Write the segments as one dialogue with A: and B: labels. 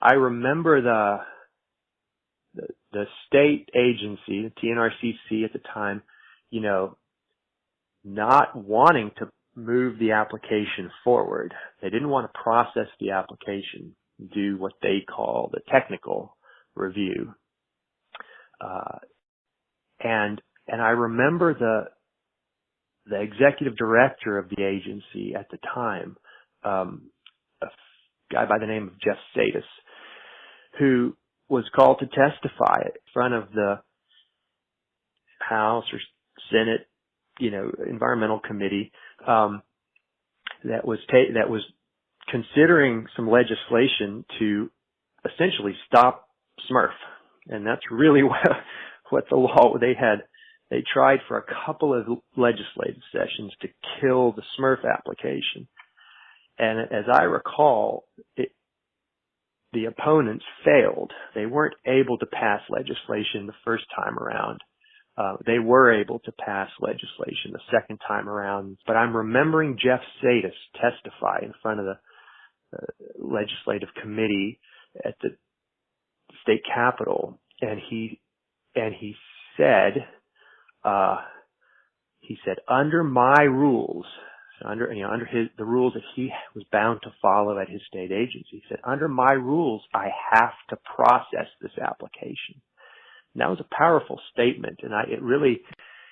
A: I remember the state agency, the TNRCC at the time, not wanting to move the application forward. They didn't want to process the application, do what they call the technical review. And I remember the executive director of the agency at the time, a guy by the name of Jeff Saitas, who was called to testify in front of the House or Senate, environmental committee, that was considering some legislation to essentially stop SMRF. And that's really what the law, they tried for a couple of legislative sessions to kill the SMRF application. And as I recall, the opponents failed. They weren't able to pass legislation the first time around. They were able to pass legislation the second time around. But I'm remembering Jeff Saitas testify in front of the legislative committee at the state capitol, and he said, under my rules, under the rules that he was bound to follow at his state agency, he said, under my rules, I have to process this application. And that was a powerful statement, and it really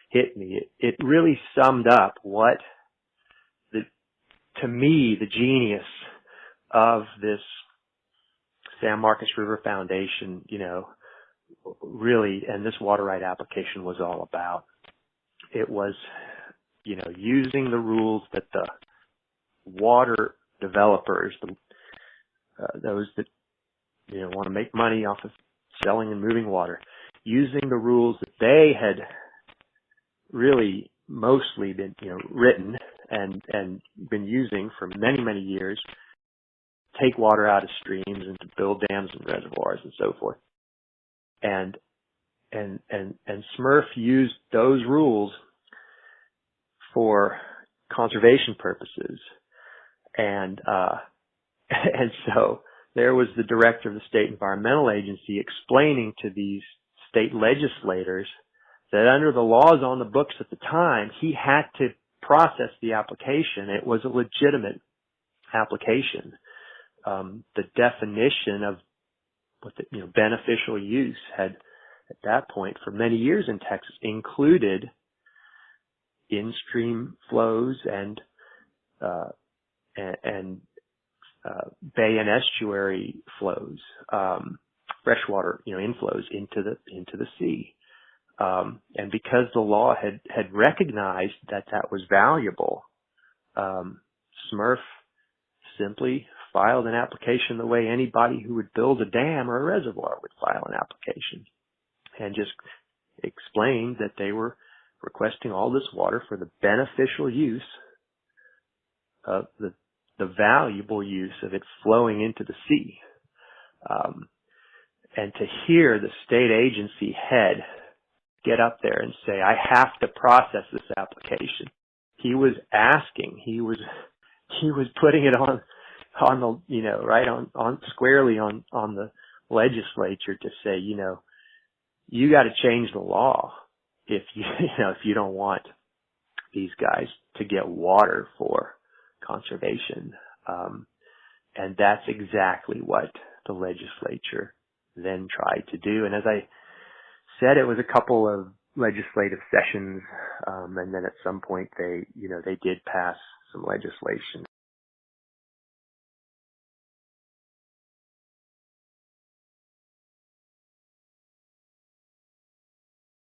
A: hit me. It really summed up what, to me, the genius of this San Marcos River Foundation, really, and this water right application was all about. It was, using the rules that the water developers, those that, want to make money off of selling and moving water, using the rules that they had really mostly been, written and been using for many, many years, take water out of streams and to build dams and reservoirs and so forth. And SMRF used those rules for conservation purposes. And so there was the director of the state environmental agency explaining to these state legislators that under the laws on the books at the time, he had to process the application. It was a legitimate application. The definition of what the, beneficial use had at that point for many years in Texas included in-stream flows and bay and estuary flows, freshwater, inflows into the sea. And because the law had recognized that was valuable, SMRF simply filed an application the way anybody who would build a dam or a reservoir would file an application, and just explained that they were requesting all this water for the beneficial use of the valuable use of it flowing into the sea. And to hear the state agency head get up there and say, I have to process this application. He was asking, he was putting it on the, right on squarely on the legislature to say, you got to change the law if you don't want these guys to get water for conservation. And that's exactly what the legislature then tried to do. And as I said, it was a couple of legislative sessions, and then at some point they did pass some legislation